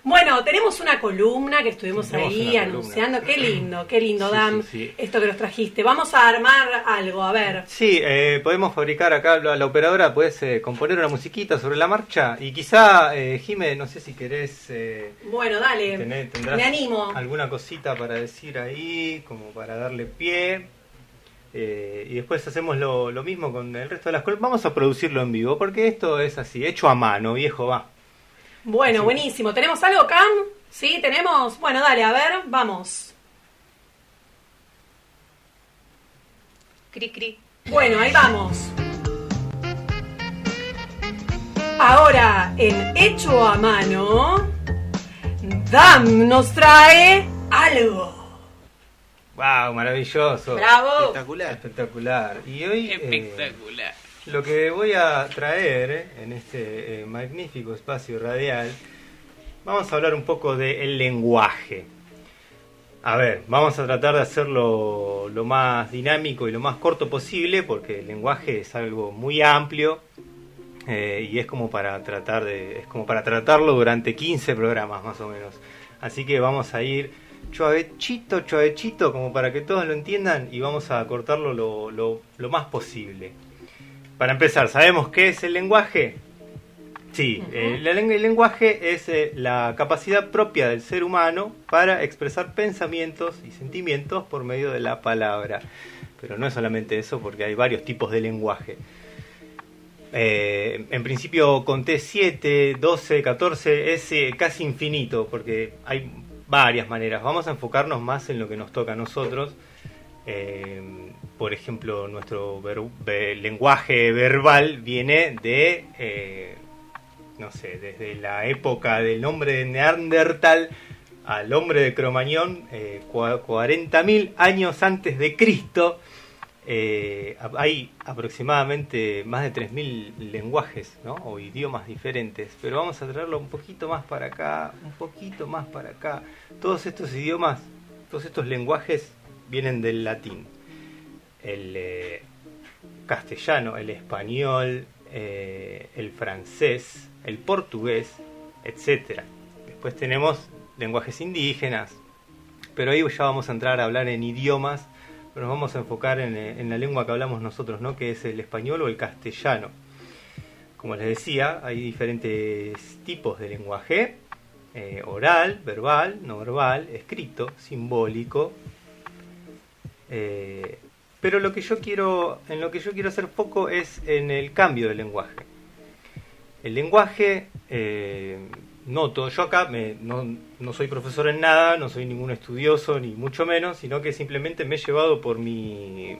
Bueno, tenemos una columna que estuvimos ahí anunciando. Qué lindo, Dan, esto que nos trajiste. Vamos a armar algo, a ver. Sí, podemos fabricar acá, la operadora puedes componer una musiquita sobre la marcha y quizá, Jime, no sé si querés... bueno, dale, me animo. ¿Alguna cosita para decir ahí, como para darle pie? Y después hacemos lo mismo con el resto de las cosas. Vamos a producirlo en vivo, porque esto es así, hecho a mano, viejo, va. Bueno, así. Buenísimo. ¿Tenemos algo, Cam? ¿Sí? ¿Tenemos? Bueno, dale, a ver, vamos. Cri, cri. Bueno, ahí vamos. Ahora, en hecho a mano, Dam nos trae algo. ¡Wow! Maravilloso. ¡Bravo! Espectacular. Y hoy... Espectacular. Lo que voy a traer en este magnífico espacio radial, vamos a hablar un poco del lenguaje. A ver, vamos a tratar de hacerlo lo más dinámico y lo más corto posible, porque el lenguaje es algo muy amplio y es como para tratarlo durante 15 programas más o menos. Así que vamos a ir suavecito, como para que todos lo entiendan, y vamos a cortarlo lo más posible. Para empezar, ¿sabemos qué es el lenguaje? Sí, el lenguaje es la capacidad propia del ser humano para expresar pensamientos y sentimientos por medio de la palabra. Pero no es solamente eso, porque hay varios tipos de lenguaje. En principio conté 7, 12, 14, es casi infinito, porque hay varias maneras. Vamos a enfocarnos más en lo que nos toca a nosotros. Por ejemplo, nuestro lenguaje verbal viene de, no sé, desde la época del hombre de Neandertal al hombre de Cromañón, 40.000 años antes de Cristo. Hay aproximadamente más de 3.000 lenguajes, ¿no? O idiomas diferentes, pero vamos a traerlo un poquito más para acá, un poquito más para acá. Todos estos idiomas, todos estos lenguajes vienen del latín. El castellano, el español, el francés, el portugués, etc. Después tenemos lenguajes indígenas, pero ahí ya vamos a entrar a hablar en idiomas, pero nos vamos a enfocar en la lengua que hablamos nosotros, ¿no? Que es el español o el castellano. Como les decía, hay diferentes tipos de lenguaje: oral, verbal, no verbal, escrito, simbólico. Pero en lo que yo quiero hacer foco es en el cambio del lenguaje. El lenguaje, noto, yo acá no soy profesor en nada, no soy ningún estudioso, ni mucho menos, sino que simplemente me he llevado por mi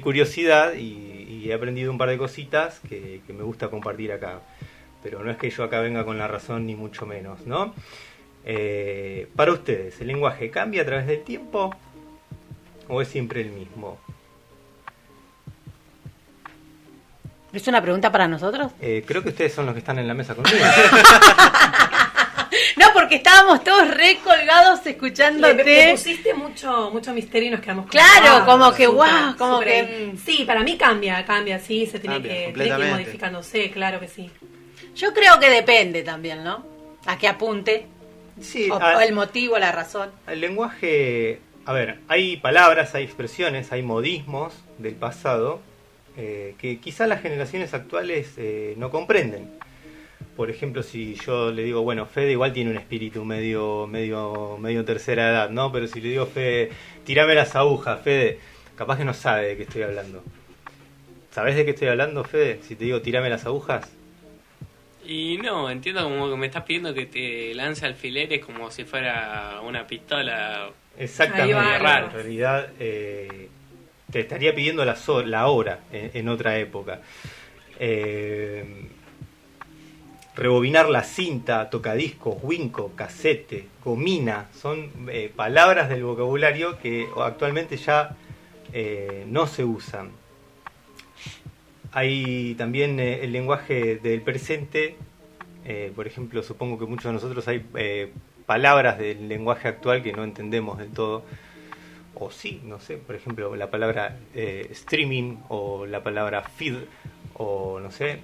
curiosidad y he aprendido un par de cositas que me gusta compartir acá. Pero no es que yo acá venga con la razón, ni mucho menos, ¿no? Para ustedes, ¿el lenguaje cambia a través del tiempo o es siempre el mismo? ¿Es una pregunta para nosotros? Creo que ustedes son los que están en la mesa conmigo. No, porque estábamos todos recolgados escuchándote. Le pusiste mucho misterio y nos quedamos con claro, como que wow, como que sí, para mí cambia, sí, se tiene que ir modificándose, claro que sí. Yo creo que depende también, ¿no? A qué apunte. Sí, o el motivo, la razón. El lenguaje, a ver, hay palabras, hay expresiones, hay modismos del pasado que quizá las generaciones actuales no comprenden. Por ejemplo, si yo le digo, bueno, Fede igual tiene un espíritu medio tercera edad, ¿no? Pero si le digo, Fede, tirame las agujas, Fede, capaz que no sabe de qué estoy hablando. ¿Sabés de qué estoy hablando, Fede? Si te digo, tirame las agujas. Y no, entiendo como que me estás pidiendo que te lance alfileres como si fuera una pistola. Exactamente, raro. En realidad te estaría pidiendo la hora en otra época. Rebobinar la cinta, tocadiscos, winco, casete, gomina, son palabras del vocabulario que actualmente ya no se usan. Hay también el lenguaje del presente. Por ejemplo, supongo que muchos de nosotros hay palabras del lenguaje actual que no entendemos del todo. O sí, no sé, por ejemplo, la palabra streaming o la palabra feed o no sé.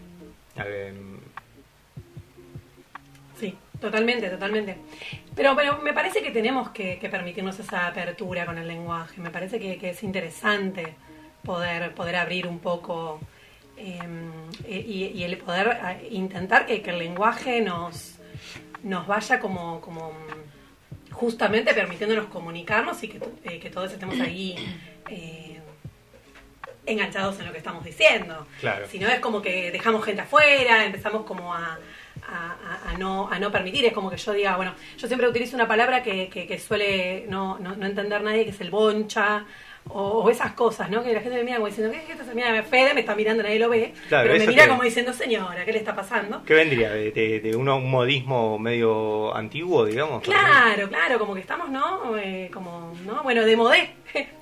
Sí. Totalmente, totalmente. Pero me parece que tenemos que permitirnos esa apertura con el lenguaje. Me parece que es interesante poder abrir un poco y el poder intentar que el lenguaje nos vaya como justamente permitiéndonos comunicarnos y que todos estemos ahí enganchados en lo que estamos diciendo. Claro. Si no es como que dejamos gente afuera, empezamos como a no permitir. Es como que yo diga, bueno, yo siempre utilizo una palabra que suele no entender nadie, que es el boncha, o esas cosas, ¿no? Que la gente me mira como diciendo, ¿qué es esto? Mira, Fede me está mirando, nadie lo ve, Claro, pero me mira como diciendo, señora, ¿qué le está pasando? ¿Qué vendría? ¿De un modismo medio antiguo, digamos? Claro, como que estamos, ¿no? ¿no? Bueno, de modé.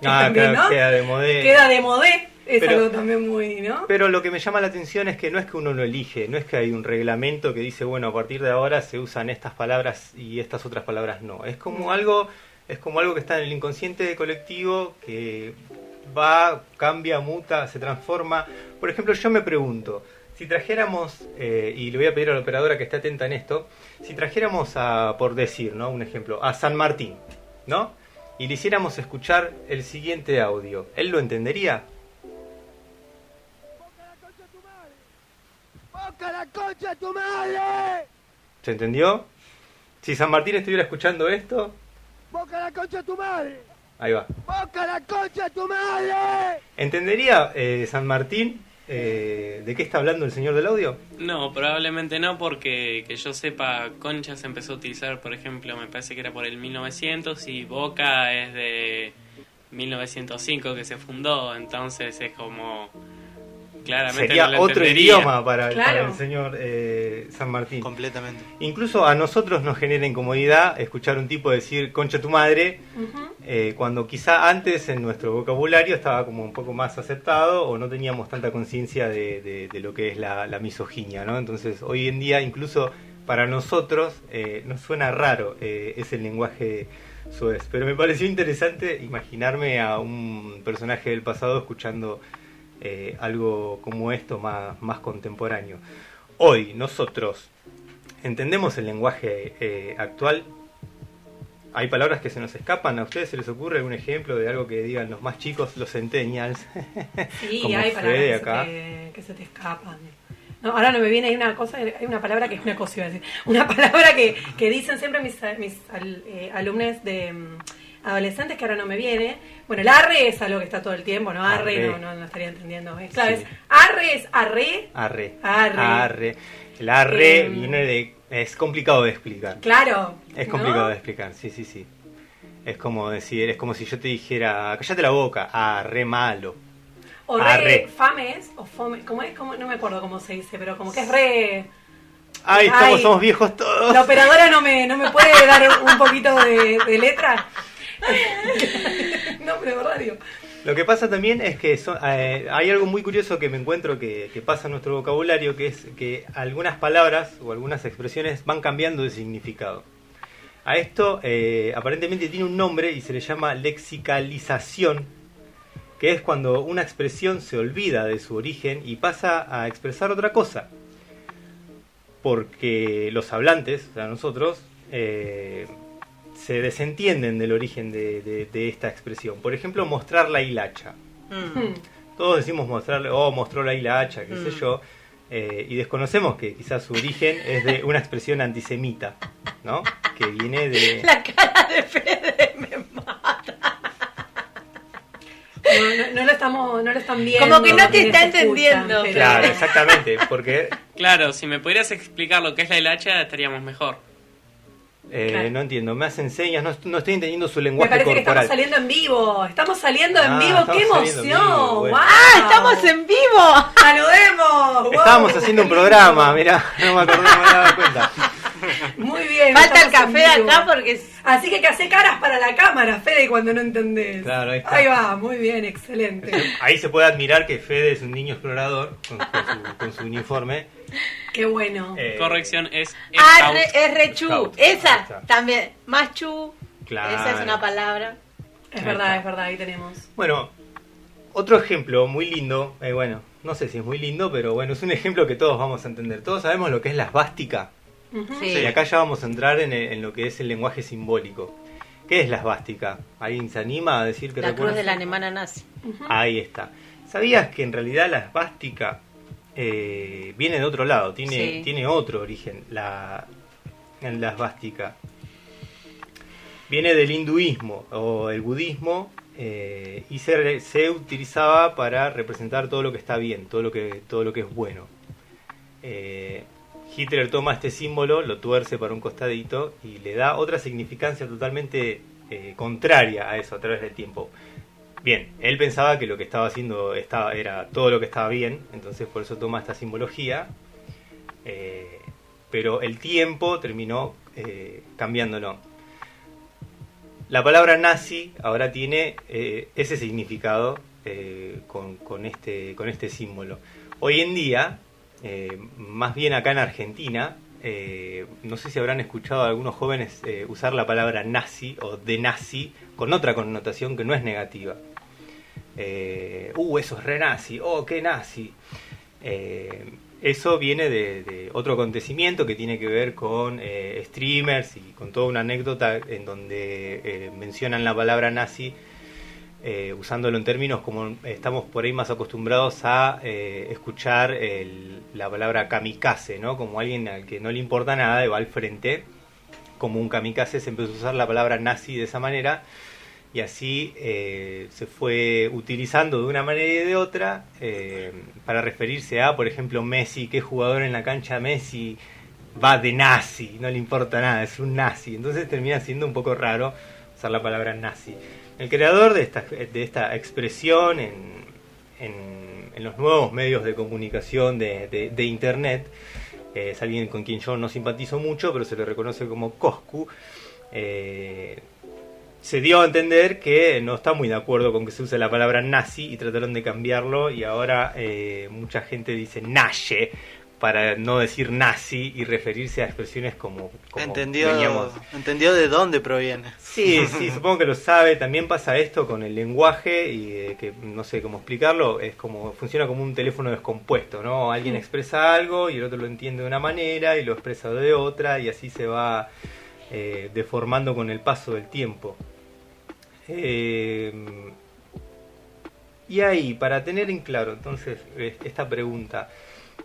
Claro, ¿no? queda de modé. Queda de modé. Es Pero- algo también muy, ¿no? Pero lo que me llama la atención es que no es que uno lo elige, no es que hay un reglamento que dice, bueno, a partir de ahora se usan estas palabras y estas otras palabras no. Es como algo que está en el inconsciente colectivo, que va, cambia, muta, se transforma. Por ejemplo, yo me pregunto, si trajéramos, y le voy a pedir a la operadora que esté atenta en esto, si trajéramos por decir, ¿no? Un ejemplo, a San Martín, ¿no? Y le hiciéramos escuchar el siguiente audio, ¿él lo entendería? ¡Boca la concha de tu madre! ¿Se entendió? Si San Martín estuviera escuchando esto, ¡Boca la concha de tu madre! ahí va. ¡Boca la concha de tu madre! ¿Entendería San Martín de qué está hablando el señor del audio? No, probablemente no, porque que yo sepa, concha se empezó a utilizar, por ejemplo, me parece que era por el 1900 y boca es de 1905 que se fundó, entonces es como... Claramente Sería no lo otro entendería. idioma para Claro. el señor San Martín. Completamente. Incluso a nosotros nos genera incomodidad escuchar un tipo decir concha tu madre, cuando quizá antes en nuestro vocabulario estaba como un poco más aceptado o no teníamos tanta conciencia de lo que es la misoginia, ¿no? Entonces hoy en día incluso para nosotros nos suena raro ese lenguaje soez. Pero me pareció interesante imaginarme a un personaje del pasado escuchando algo como esto más contemporáneo. Hoy nosotros entendemos el lenguaje actual. Hay palabras que se nos escapan. ¿A ustedes se les ocurre algún ejemplo de algo que digan los más chicos, los centennials? Sí, Como hay Fede palabras acá. que se te escapan. No, ahora no me viene, hay una palabra que es una cosa, iba a decir, una palabra que dicen siempre mis alumnos de adolescentes, que ahora no me viene. Bueno, el arre es algo que está todo el tiempo, ¿no? Arre. No estaría entendiendo. Claro, Sí. es arre es arre. Arre. El arre viene de... Es complicado de explicar. Claro. Es ¿no? complicado de explicar, sí. Es como decir, es como si yo te dijera, cállate la boca, arre malo. O re fames, o fome, ¿cómo es? No me acuerdo cómo se dice, pero como que es re... Ay, somos viejos todos. La operadora no me puede dar un poquito de letra. No, pero radio. Lo que pasa también es que hay algo muy curioso que me encuentro que pasa en nuestro vocabulario, que es que algunas palabras o algunas expresiones van cambiando de significado. A esto aparentemente tiene un nombre y se le llama lexicalización, que es cuando una expresión se olvida de su origen y pasa a expresar otra cosa. Porque los hablantes, o sea, nosotros, se desentienden del origen de esta expresión. Por ejemplo, mostrar la hilacha. Todos decimos mostró la hilacha, qué sé yo, y desconocemos que quizás su origen es de una expresión antisemita, ¿no? Que viene de... La cara de Fede me mata. No lo están viendo. Como que no te quienes está escuchan, entendiendo. pero- Claro, exactamente, porque Claro, si me pudieras explicar lo que es la hilacha, estaríamos mejor. Claro. no entiendo, me hacen señas, no estoy entendiendo su Me lenguaje parece que corporal. estamos saliendo en vivo. Estamos saliendo en vivo. Estamos ¡Qué saliendo en emoción! vivo, bueno. ¡Wow! ¡Ah, estamos en vivo! ¡Saludemos! ¡Wow! Estábamos haciendo un programa, mirá, no me acordé, no me daba cuenta. Muy bien. Falta el estamos en café vivo. acá porque... Así que hace caras para la cámara, Fede, cuando no entendés. Claro, ahí está. Ahí va, muy bien, excelente. Ahí se puede admirar que Fede es un niño explorador con su uniforme. Qué bueno. Corrección, es Arre, scout. es rechu. Scout. Ahí Esa está. también. Más chu. Claro. Esa es una palabra. Es ahí verdad, está. ahí tenemos. Bueno, otro ejemplo muy lindo, bueno, no sé si es muy lindo, pero bueno, es un ejemplo que todos vamos a entender. Todos sabemos lo que es la esvástica. Sí. Y acá ya vamos a entrar en lo que es el lenguaje simbólico. ¿Qué es la esvástica? ¿Alguien se anima a decir que La cruz recuerda? de la alemana nazi. Ahí está. ¿Sabías que en realidad la esvástica viene de otro lado? Sí. Tiene otro origen. En la esvástica viene del hinduismo o el budismo, y se utilizaba para representar todo lo que está bien, todo lo que es bueno. Hitler toma este símbolo, lo tuerce para un costadito y le da otra significancia totalmente contraria a eso a través del tiempo. Bien, él pensaba que lo que estaba haciendo era todo lo que estaba bien, entonces por eso toma esta simbología, pero el tiempo terminó cambiándolo. La palabra nazi ahora tiene ese significado con este símbolo. Hoy en día, más bien acá en Argentina, no sé si habrán escuchado a algunos jóvenes usar la palabra nazi o de nazi con otra connotación que no es negativa. Eso es re nazi, qué nazi. Eso viene de otro acontecimiento que tiene que ver con streamers y con toda una anécdota en donde mencionan la palabra nazi, usándolo en términos como estamos por ahí más acostumbrados a escuchar la palabra kamikaze, ¿no? Como alguien al que no le importa nada y va al frente, como un kamikaze. Se empezó a usar la palabra nazi de esa manera y así se fue utilizando de una manera y de otra para referirse a, por ejemplo, Messi, que es jugador en la cancha. Messi va de nazi, no le importa nada, es un nazi. Entonces termina siendo un poco raro usar la palabra nazi. El creador de esta expresión en los nuevos medios de comunicación de Internet es alguien con quien yo no simpatizo mucho, pero se le reconoce como Coscu. Se dio a entender que no está muy de acuerdo con que se use la palabra nazi y trataron de cambiarlo, y ahora mucha gente dice naye para no decir nazi y referirse a expresiones como entendió de dónde proviene. Sí, supongo que lo sabe. También pasa esto con el lenguaje y que no sé cómo explicarlo, funciona como un teléfono descompuesto, ¿no? Alguien expresa algo y el otro lo entiende de una manera y lo expresa de otra, y así se va deformando con el paso del tiempo. Y ahí, para tener en claro entonces esta pregunta,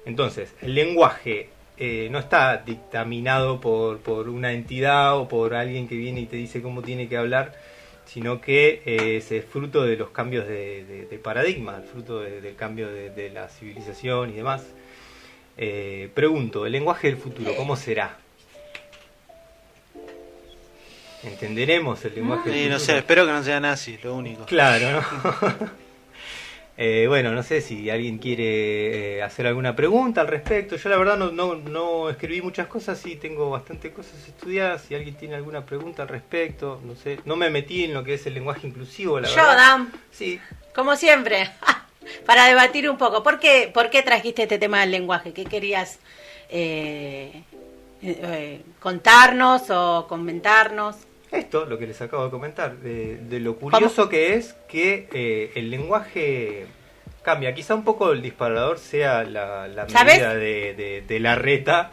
entonces el lenguaje no está dictaminado por una entidad o por alguien que viene y te dice cómo tiene que hablar, sino que es fruto de los cambios de paradigma, fruto del cambio de la civilización y demás. Pregunto, el lenguaje del futuro, ¿cómo será? ¿Entenderemos el lenguaje del futuro? No sé, espero que no sea nazi, lo único. Claro, ¿no? Bueno, no sé si alguien quiere hacer alguna pregunta al respecto. Yo la verdad no escribí muchas cosas y tengo bastante cosas estudiadas. Si alguien tiene alguna pregunta al respecto, no sé. No me metí en lo que es el lenguaje inclusivo, la verdad. Yo, Dan. Sí. Como siempre, para debatir un poco. ¿Por qué trajiste este tema del lenguaje? ¿Qué querías contarnos o comentarnos? Esto, lo que les acabo de comentar, de lo curioso que es que el lenguaje cambia. Quizá un poco el disparador sea la medida de la reta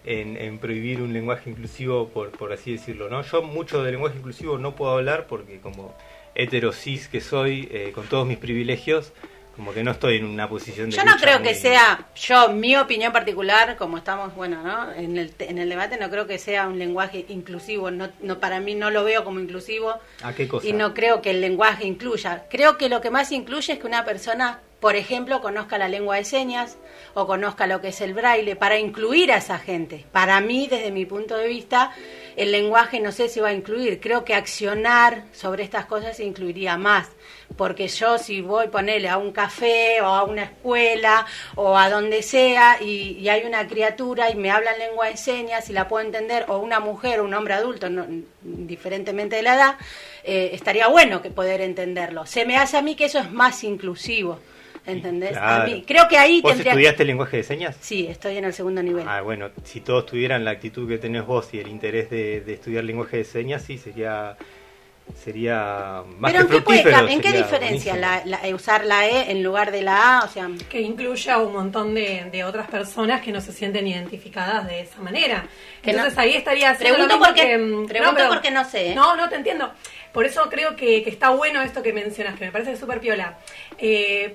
en prohibir un lenguaje inclusivo, por así decirlo, ¿no? Yo mucho de lenguaje inclusivo no puedo hablar porque como hetero cis que soy, con todos mis privilegios, como que no estoy en una posición de Yo no lucha creo muy... que sea, mi opinión particular, como estamos, bueno, ¿no? En el debate, no creo que sea un lenguaje inclusivo. No, para mí no lo veo como inclusivo. ¿A qué cosa? Y no creo que el lenguaje incluya. Creo que lo que más incluye es que una persona, por ejemplo, conozca la lengua de señas o conozca lo que es el braille, para incluir a esa gente. Para mí, desde mi punto de vista, el lenguaje no sé si va a incluir. Creo que accionar sobre estas cosas incluiría más. Porque yo, si voy, ponerle a un café o a una escuela o a donde sea y hay una criatura y me habla en lengua de señas y la puedo entender, o una mujer o un hombre adulto, no, diferentemente de la edad, estaría bueno que poder entenderlo. Se me hace a mí que eso es más inclusivo, ¿entendés? Claro. A mí, creo que ahí ¿Vos tendría... estudiaste lenguaje de señas? Sí, estoy en el segundo nivel. Ah, bueno, si todos tuvieran la actitud que tenés vos y el interés de estudiar lenguaje de señas, sí, sería sería más Pero que fructífero. ¿en qué sería diferencia buenísimo. usar la E en lugar de la A? O sea, Que incluya a un montón de otras personas que no se sienten identificadas de esa manera. Que Entonces no- ahí estaría haciendo Pregunto lo mismo porque- pregunto pero- porque no sé, ¿eh? No, te entiendo. Por eso creo que está bueno esto que mencionas, que me parece súper piola.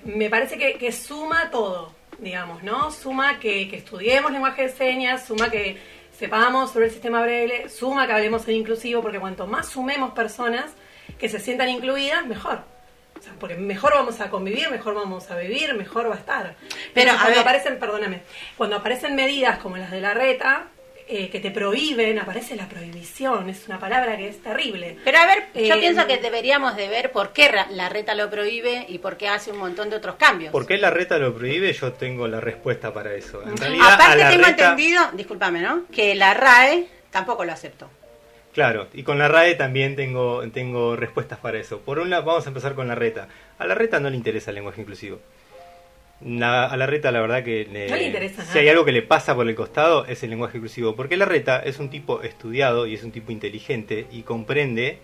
Me parece que suma todo, digamos, ¿no? Suma que estudiemos lenguaje de señas, suma que sepamos sobre el sistema Braille, suma que hablemos en inclusivo, porque cuanto más sumemos personas que se sientan incluidas, mejor. O sea, porque mejor vamos a convivir, mejor vamos a vivir, mejor va a estar. Pero, Entonces, a cuando ver. aparecen, perdóname, cuando aparecen medidas como las de la reta, que te prohíben, aparece la prohibición, es una palabra que es terrible. pero a ver, yo Eh, pienso que deberíamos de ver por qué la reta lo prohíbe y por qué hace un montón de otros cambios. ¿Por qué la reta lo prohíbe? Yo tengo la respuesta para eso. En realidad, a Aparte la tengo reta, entendido, discúlpame, ¿no? Que la RAE tampoco lo aceptó. claro, y con la RAE también tengo respuestas para eso. Por un lado, vamos a empezar con la reta. A la reta no le interesa el lenguaje inclusivo. A la reta, la verdad que No le interesa si nada. hay algo que le pasa por el costado es el lenguaje inclusivo, porque la reta es un tipo estudiado y es un tipo inteligente y comprende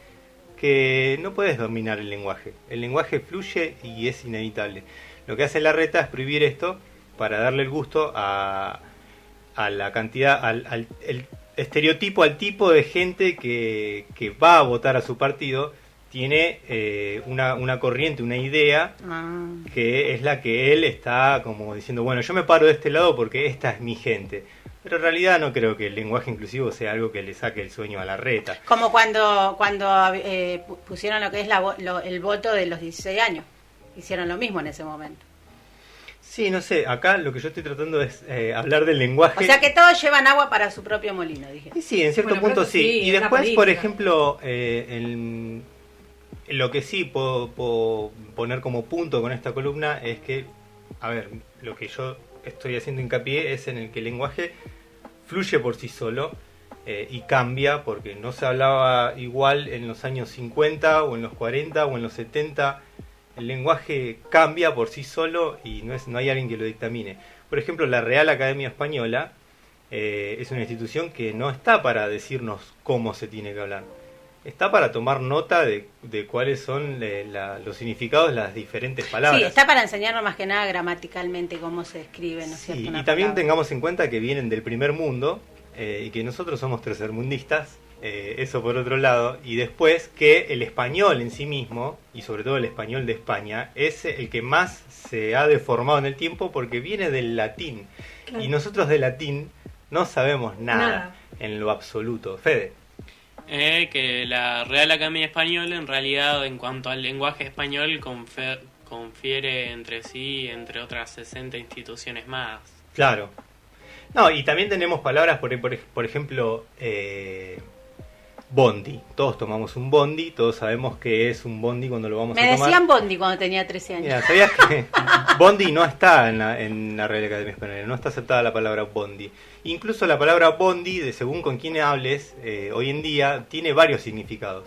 que no puedes dominar el lenguaje. El lenguaje fluye y es inevitable. Lo que hace la reta es prohibir esto para darle el gusto a la cantidad, al el estereotipo, al tipo de gente que va a votar a su partido. Tiene una corriente, una idea que es la que él está como diciendo, bueno, yo me paro de este lado porque esta es mi gente. Pero en realidad no creo que el lenguaje inclusivo sea algo que le saque el sueño a la reta. Como cuando pusieron lo que es el voto de los 16 años. Hicieron lo mismo en ese momento. Sí, no sé, acá lo que yo estoy tratando es hablar del lenguaje. O sea que todos llevan agua para su propio molino, dije. Y sí, en cierto Bueno, pero punto eso sí. sí, Y es la después, por política. ejemplo, lo que sí puedo poner como punto con esta columna es que, a ver, lo que yo estoy haciendo hincapié es en el que el lenguaje fluye por sí solo y cambia, porque no se hablaba igual en los años 50 o en los 40 o en los 70. El lenguaje cambia por sí solo y no hay alguien que lo dictamine. Por ejemplo, la Real Academia Española es una institución que no está para decirnos cómo se tiene que hablar. Está para tomar nota de cuáles son los significados de las diferentes palabras. Sí, está para enseñarnos más que nada gramaticalmente cómo se escribe, ¿no es Sí, cierto? y una también palabra. tengamos en cuenta que vienen del primer mundo y que nosotros somos tercermundistas, eso por otro lado, y después que el español en sí mismo, y sobre todo el español de España, es el que más se ha deformado en el tiempo porque viene del latín. Claro. Y nosotros de latín no sabemos nada, Nada. en lo absoluto. Fede. Que la Real Academia Española, en realidad, en cuanto al lenguaje español, confiere entre sí, entre otras 60 instituciones más. Claro. No, y también tenemos palabras, por ejemplo, bondi. Todos tomamos un bondi, todos sabemos que es un bondi cuando lo vamos Me a tomar. decían Bondi cuando tenía 13 años. Mira, ¿sabías que bondi no está en la Real Academia Española? No está aceptada la palabra bondi. Incluso la palabra bondi, de según con quién hables, hoy en día tiene varios significados.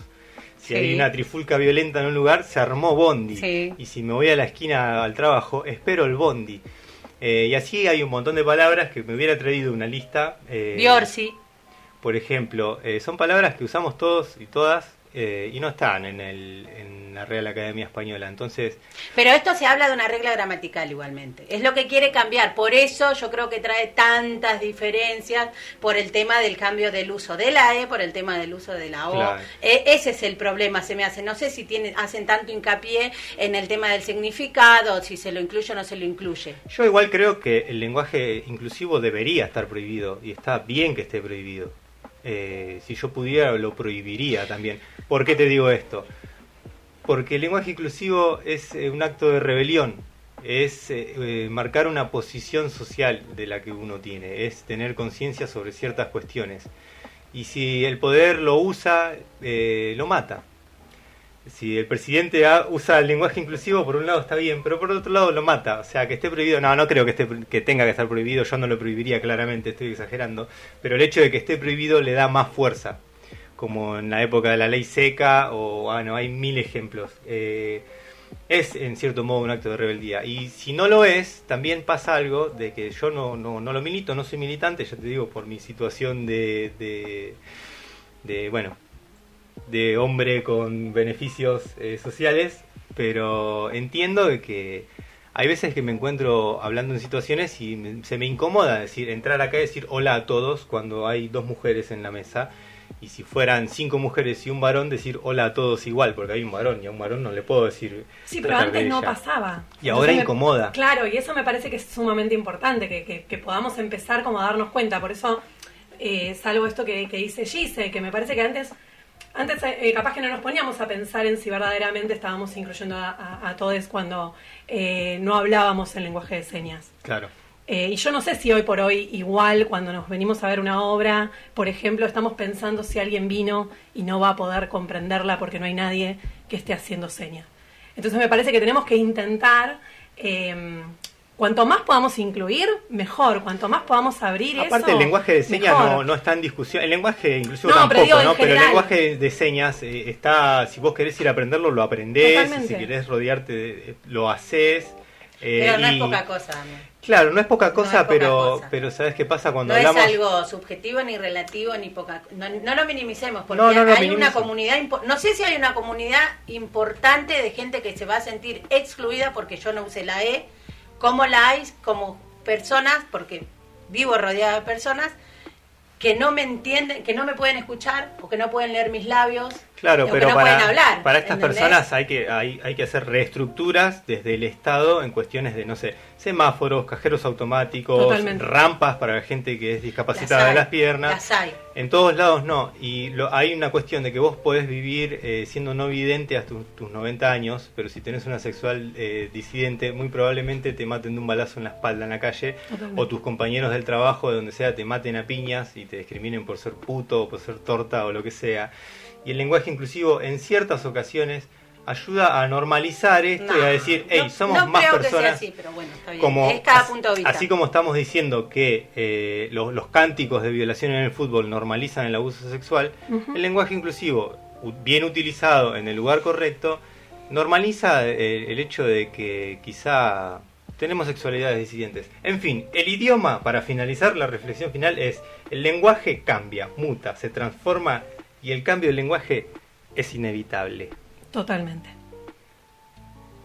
Si Sí. hay una trifulca violenta en un lugar, se armó bondi. Sí. Y si me voy a la esquina al trabajo, espero el bondi. Y así hay un montón de palabras que me hubiera traído una lista. Biorsi. Por ejemplo, son palabras que usamos todos y todas y no están en la Real Academia Española. Entonces, Pero esto se habla de una regla gramatical igualmente. Es lo que quiere cambiar. Por eso yo creo que trae tantas diferencias por el tema del cambio del uso de la E, por el tema del uso de la O. Claro. Ese es el problema, se me hace. No sé si hacen tanto hincapié en el tema del significado, si se lo incluye o no se lo incluye. yo igual creo que el lenguaje inclusivo debería estar prohibido y está bien que esté prohibido. Si yo pudiera, lo prohibiría también. ¿Por qué te digo esto? Porque el lenguaje inclusivo es un acto de rebelión, es marcar una posición social de la que uno tiene, es tener conciencia sobre ciertas cuestiones. Y si el poder lo usa, lo mata. Si el presidente usa el lenguaje inclusivo, por un lado está bien, pero por otro lado lo mata. O sea, que esté prohibido, no creo que tenga que estar prohibido, yo no lo prohibiría claramente, estoy exagerando, pero el hecho de que esté prohibido le da más fuerza, como en la época de la ley seca, o bueno, hay mil ejemplos. Es en cierto modo un acto de rebeldía. Y si no lo es, también pasa algo de que yo no lo milito, no soy militante, ya te digo, por mi situación de bueno, de hombre con beneficios sociales, pero entiendo de que hay veces que me encuentro hablando en situaciones y se me incomoda decir, entrar acá y decir hola a todos cuando hay 2 mujeres en la mesa. Y si fueran 5 mujeres y un varón, decir hola a todos igual, porque hay un varón y a un varón no le puedo decir. Sí, pero antes no pasaba. Y ahora incomoda. Claro, y eso me parece que es sumamente importante, que podamos empezar como a darnos cuenta. Por eso, salvo esto que dice Gise, que me parece que antes capaz que no nos poníamos a pensar en si verdaderamente estábamos incluyendo a todos cuando no hablábamos el lenguaje de señas. Claro. Y yo no sé si hoy por hoy, igual, cuando nos venimos a ver una obra, por ejemplo, estamos pensando si alguien vino y no va a poder comprenderla porque no hay nadie que esté haciendo señas. Entonces me parece que tenemos que intentar, cuanto más podamos incluir, mejor. Cuanto más podamos abrir eso, aparte, el lenguaje de señas no está en discusión. El lenguaje inclusivo tampoco, pero el lenguaje de señas está, si vos querés ir a aprenderlo, lo aprendés. Totalmente. Si querés rodearte, lo haces. Pero no es poca cosa, amor. Claro, no es poca cosa, pero ¿sabes qué pasa cuando hablamos? No es algo subjetivo, ni relativo, ni poca... No lo minimicemos, porque hay una comunidad... No sé si hay una comunidad importante de gente que se va a sentir excluida porque yo no usé la E, como la hay como personas, porque vivo rodeada de personas que no me entienden, que no me pueden escuchar o que no pueden leer mis labios. Claro, pero no pueden hablar, para estas personas hay que hacer reestructuras desde el Estado en cuestiones de, no sé, semáforos, cajeros automáticos, totalmente, rampas para la gente que es discapacitada de las piernas. Las hay. En todos lados no. Y hay una cuestión de que vos podés vivir siendo no vidente hasta tus 90 años, pero si tenés una sexual disidente, muy probablemente te maten de un balazo en la espalda en la calle, totalmente, o tus compañeros del trabajo, de donde sea, te maten a piñas y te discriminen por ser puto o por ser torta o lo que sea. Y el lenguaje inclusivo en ciertas ocasiones ayuda a normalizar esto y a decir, hey, somos más personas. Que sea así, pero bueno, está bien. Como, es cada punto de vista. Así como estamos diciendo que los cánticos de violación en el fútbol normalizan el abuso sexual, el lenguaje inclusivo, bien utilizado en el lugar correcto, normaliza el hecho de que quizá tenemos sexualidades disidentes. En fin, el idioma, para finalizar la reflexión final, es el lenguaje cambia, muta, se transforma, y el cambio del lenguaje es inevitable. Totalmente.